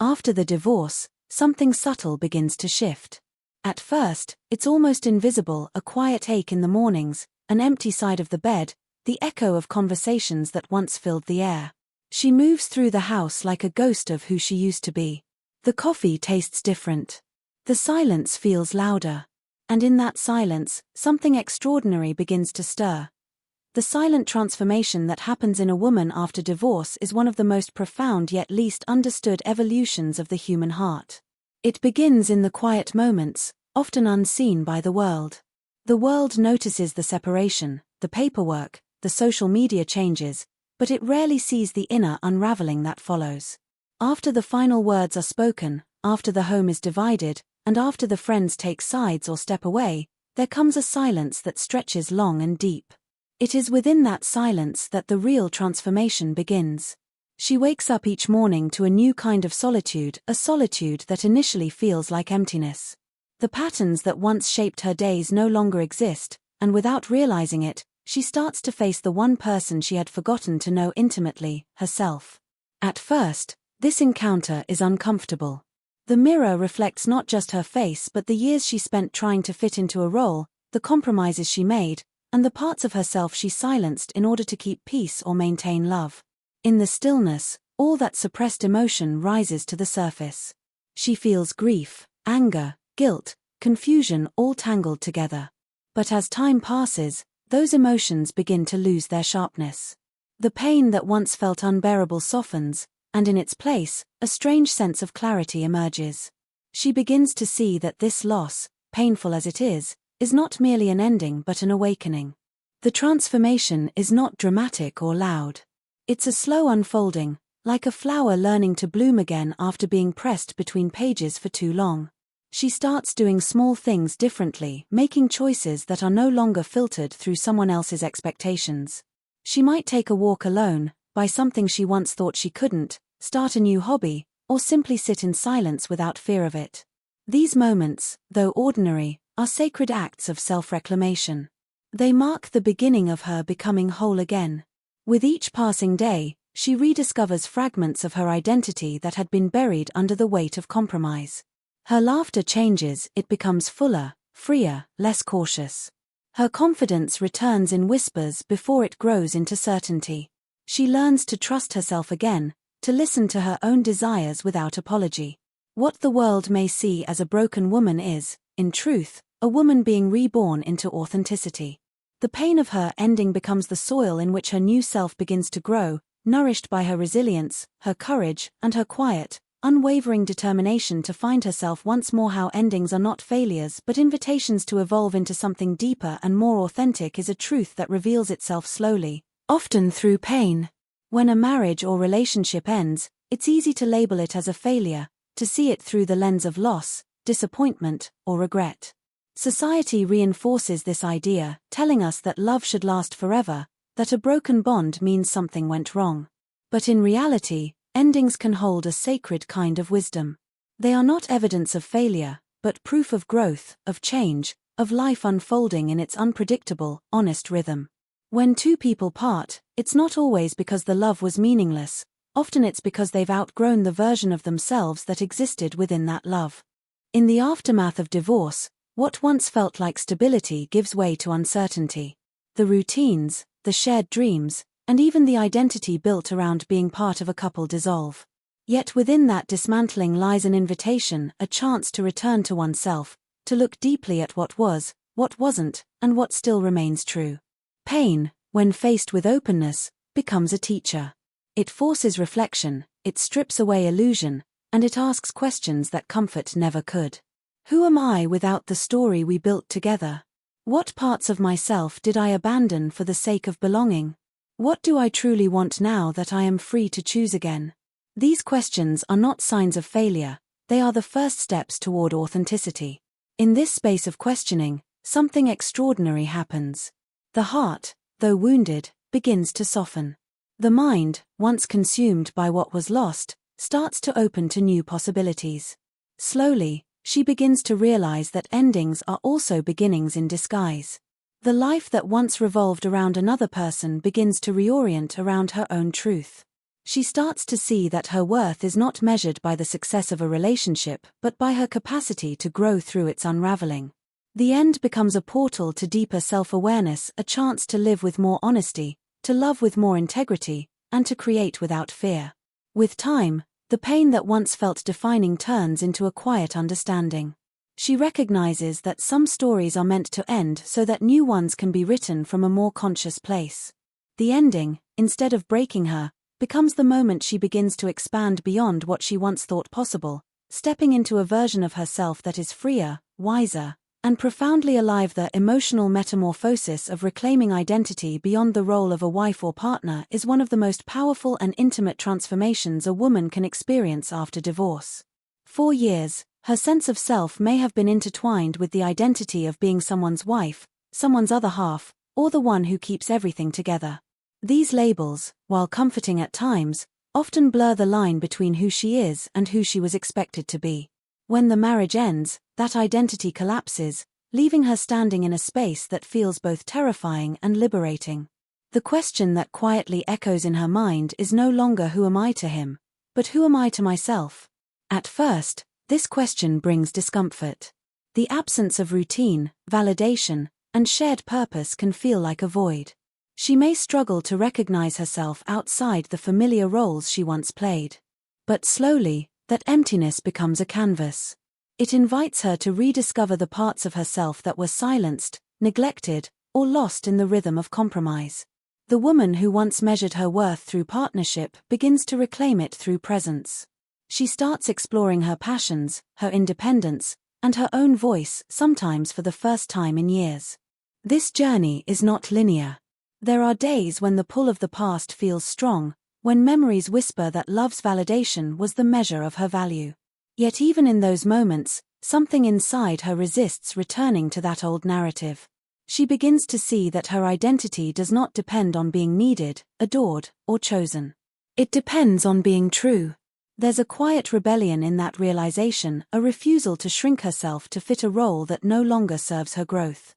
After the divorce, something subtle begins to shift. At first, it's almost invisible, a quiet ache in the mornings, an empty side of the bed, the echo of conversations that once filled the air. She moves through the house like a ghost of who she used to be. The coffee tastes different. The silence feels louder. And in that silence, something extraordinary begins to stir. The silent transformation that happens in a woman after divorce is one of the most profound yet least understood evolutions of the human heart. It begins in the quiet moments, often unseen by the world. The world notices the separation, the paperwork, the social media changes, but it rarely sees the inner unraveling that follows. After the final words are spoken, after the home is divided, and after the friends take sides or step away, there comes a silence that stretches long and deep. It is within that silence that the real transformation begins. She wakes up each morning to a new kind of solitude, a solitude that initially feels like emptiness. The patterns that once shaped her days no longer exist, and without realizing it, she starts to face the one person she had forgotten to know intimately, herself. At first, this encounter is uncomfortable. The mirror reflects not just her face but the years she spent trying to fit into a role, the compromises she made, and the parts of herself she silenced in order to keep peace or maintain love. In the stillness, all that suppressed emotion rises to the surface. She feels grief, anger, guilt, confusion all tangled together. But as time passes, those emotions begin to lose their sharpness. The pain that once felt unbearable softens, and in its place, a strange sense of clarity emerges. She begins to see that this loss, painful as it is not merely an ending but an awakening. The transformation is not dramatic or loud. It's a slow unfolding, like a flower learning to bloom again after being pressed between pages for too long. She starts doing small things differently, making choices that are no longer filtered through someone else's expectations. She might take a walk alone, buy something she once thought she couldn't, start a new hobby, or simply sit in silence without fear of it. These moments, though ordinary, are sacred acts of self-reclamation. They mark the beginning of her becoming whole again. With each passing day, she rediscovers fragments of her identity that had been buried under the weight of compromise. Her laughter changes, it becomes fuller, freer, less cautious. Her confidence returns in whispers before it grows into certainty. She learns to trust herself again, to listen to her own desires without apology. What the world may see as a broken woman is, in truth, a woman being reborn into authenticity. The pain of her ending becomes the soil in which her new self begins to grow, nourished by her resilience, her courage, and her quiet, unwavering determination to find herself once more. How endings are not failures but invitations to evolve into something deeper and more authentic is a truth that reveals itself slowly, often through pain. When a marriage or relationship ends, it's easy to label it as a failure, to see it through the lens of loss, disappointment, or regret. Society reinforces this idea, telling us that love should last forever, that a broken bond means something went wrong. But in reality, endings can hold a sacred kind of wisdom. They are not evidence of failure, but proof of growth, of change, of life unfolding in its unpredictable, honest rhythm. When two people part, it's not always because the love was meaningless, often it's because they've outgrown the version of themselves that existed within that love. In the aftermath of divorce, what once felt like stability gives way to uncertainty. The routines, the shared dreams, and even the identity built around being part of a couple dissolve. Yet within that dismantling lies an invitation, a chance to return to oneself, to look deeply at what was, what wasn't, and what still remains true. Pain, when faced with openness, becomes a teacher. It forces reflection, it strips away illusion, and it asks questions that comfort never could. Who am I without the story we built together? What parts of myself did I abandon for the sake of belonging? What do I truly want now that I am free to choose again? These questions are not signs of failure, they are the first steps toward authenticity. In this space of questioning, something extraordinary happens. The heart, though wounded, begins to soften. The mind, once consumed by what was lost, starts to open to new possibilities. Slowly, she begins to realize that endings are also beginnings in disguise. The life that once revolved around another person begins to reorient around her own truth. She starts to see that her worth is not measured by the success of a relationship but by her capacity to grow through its unraveling. The end becomes a portal to deeper self-awareness, a chance to live with more honesty, to love with more integrity, and to create without fear. With time, the pain that once felt defining turns into a quiet understanding. She recognizes that some stories are meant to end so that new ones can be written from a more conscious place. The ending, instead of breaking her, becomes the moment she begins to expand beyond what she once thought possible, stepping into a version of herself that is freer, wiser, and profoundly alive. The emotional metamorphosis of reclaiming identity beyond the role of a wife or partner is one of the most powerful and intimate transformations a woman can experience after divorce. For years, her sense of self may have been intertwined with the identity of being someone's wife, someone's other half, or the one who keeps everything together. These labels, while comforting at times, often blur the line between who she is and who she was expected to be. When the marriage ends, that identity collapses, leaving her standing in a space that feels both terrifying and liberating. The question that quietly echoes in her mind is no longer who am I to him, but who am I to myself? At first, this question brings discomfort. The absence of routine, validation, and shared purpose can feel like a void. She may struggle to recognize herself outside the familiar roles she once played. But slowly, that emptiness becomes a canvas. It invites her to rediscover the parts of herself that were silenced, neglected, or lost in the rhythm of compromise. The woman who once measured her worth through partnership begins to reclaim it through presence. She starts exploring her passions, her independence, and her own voice, sometimes for the first time in years. This journey is not linear. There are days when the pull of the past feels strong, when memories whisper that love's validation was the measure of her value. Yet even in those moments, something inside her resists returning to that old narrative. She begins to see that her identity does not depend on being needed, adored, or chosen. It depends on being true. There's a quiet rebellion in that realization, a refusal to shrink herself to fit a role that no longer serves her growth.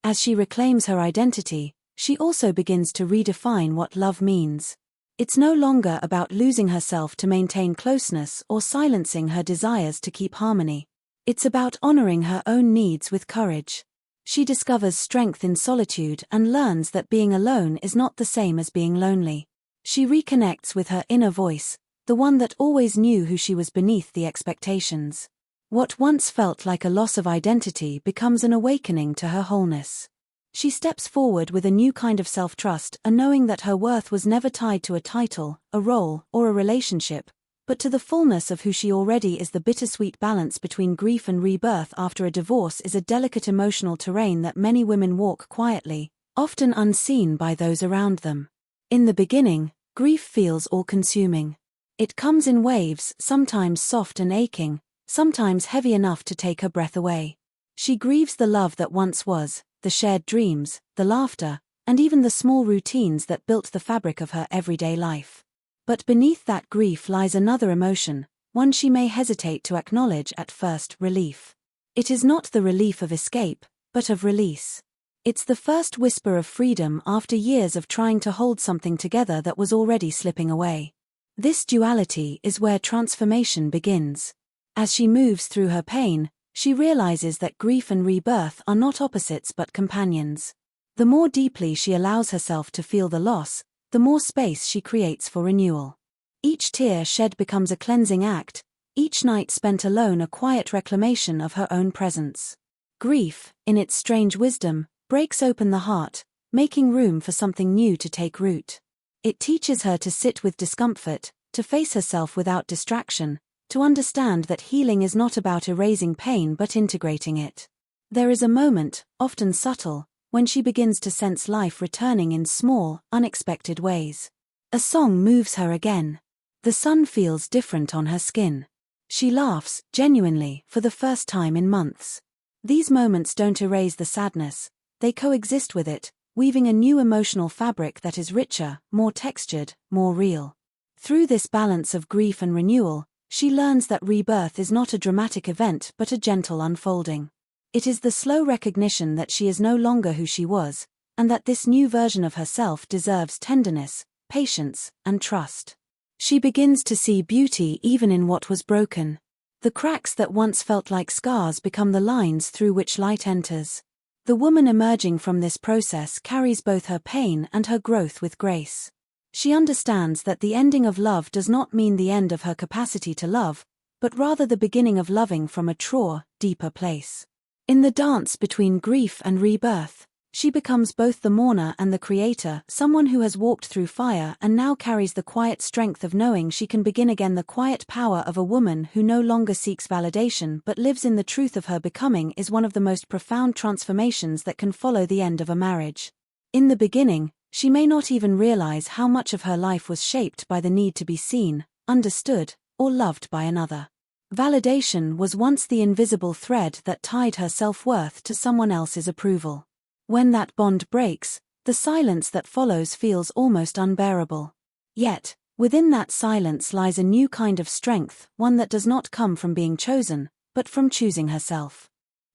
As she reclaims her identity, she also begins to redefine what love means. It's no longer about losing herself to maintain closeness or silencing her desires to keep harmony. It's about honoring her own needs with courage. She discovers strength in solitude and learns that being alone is not the same as being lonely. She reconnects with her inner voice, the one that always knew who she was beneath the expectations. What once felt like a loss of identity becomes an awakening to her wholeness. She steps forward with a new kind of self-trust, a knowing that her worth was never tied to a title, a role, or a relationship, but to the fullness of who she already is. The bittersweet balance between grief and rebirth after a divorce is a delicate emotional terrain that many women walk quietly, often unseen by those around them. In the beginning, grief feels all-consuming. It comes in waves, sometimes soft and aching, sometimes heavy enough to take her breath away. She grieves the love that once was, the shared dreams, the laughter, and even the small routines that built the fabric of her everyday life. But beneath that grief lies another emotion, one she may hesitate to acknowledge at first: relief. It is not the relief of escape, but of release. It's the first whisper of freedom after years of trying to hold something together that was already slipping away. This duality is where transformation begins. As she moves through her pain, she realizes that grief and rebirth are not opposites but companions. The more deeply she allows herself to feel the loss, the more space she creates for renewal. Each tear shed becomes a cleansing act, each night spent alone a quiet reclamation of her own presence. Grief, in its strange wisdom, breaks open the heart, making room for something new to take root. It teaches her to sit with discomfort, to face herself without distraction, to understand that healing is not about erasing pain but integrating it. There is a moment, often subtle, when she begins to sense life returning in small, unexpected ways. A song moves her again. The sun feels different on her skin. She laughs, genuinely, for the first time in months. These moments don't erase the sadness, they coexist with it, weaving a new emotional fabric that is richer, more textured, more real. Through this balance of grief and renewal, she learns that rebirth is not a dramatic event but a gentle unfolding. It is the slow recognition that she is no longer who she was, and that this new version of herself deserves tenderness, patience, and trust. She begins to see beauty even in what was broken. The cracks that once felt like scars become the lines through which light enters. The woman emerging from this process carries both her pain and her growth with grace. She understands that the ending of love does not mean the end of her capacity to love, but rather the beginning of loving from a truer, deeper place. In the dance between grief and rebirth, she becomes both the mourner and the creator, someone who has walked through fire and now carries the quiet strength of knowing she can begin again. The quiet power of a woman who no longer seeks validation but lives in the truth of her becoming is one of the most profound transformations that can follow the end of a marriage. In the beginning, she may not even realize how much of her life was shaped by the need to be seen, understood, or loved by another. Validation was once the invisible thread that tied her self-worth to someone else's approval. When that bond breaks, the silence that follows feels almost unbearable. Yet, within that silence lies a new kind of strength, one that does not come from being chosen, but from choosing herself.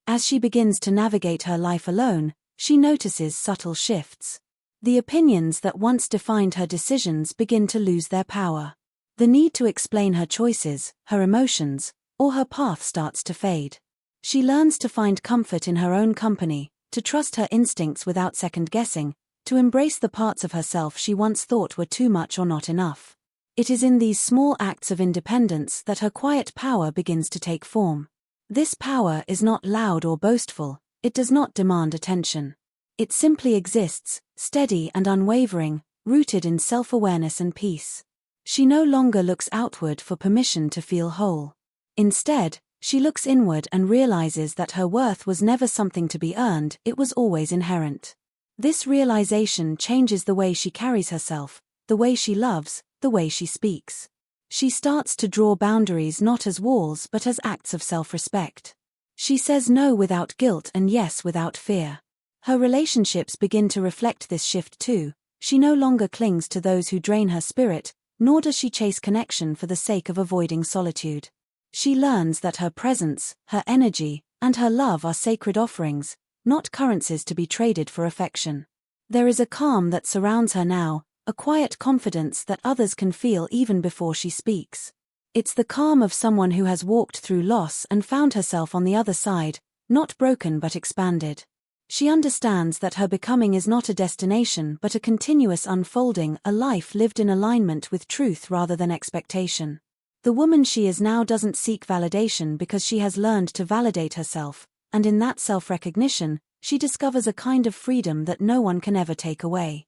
As she begins to navigate her life alone, she notices subtle shifts. The opinions that once defined her decisions begin to lose their power. The need to explain her choices, her emotions, or her path starts to fade. She learns to find comfort in her own company, to trust her instincts without second-guessing, to embrace the parts of herself she once thought were too much or not enough. It is in these small acts of independence that her quiet power begins to take form. This power is not loud or boastful, it does not demand attention. It simply exists, steady and unwavering, rooted in self-awareness and peace. She no longer looks outward for permission to feel whole. Instead, she looks inward and realizes that her worth was never something to be earned, it was always inherent. This realization changes the way she carries herself, the way she loves, the way she speaks. She starts to draw boundaries not as walls but as acts of self-respect. She says no without guilt and yes without fear. Her relationships begin to reflect this shift too. She no longer clings to those who drain her spirit, nor does she chase connection for the sake of avoiding solitude. She learns that her presence, her energy, and her love are sacred offerings, not currencies to be traded for affection. There is a calm that surrounds her now, a quiet confidence that others can feel even before she speaks. It's the calm of someone who has walked through loss and found herself on the other side, not broken but expanded. She understands that her becoming is not a destination but a continuous unfolding, a life lived in alignment with truth rather than expectation. The woman she is now doesn't seek validation because she has learned to validate herself, and in that self-recognition, she discovers a kind of freedom that no one can ever take away.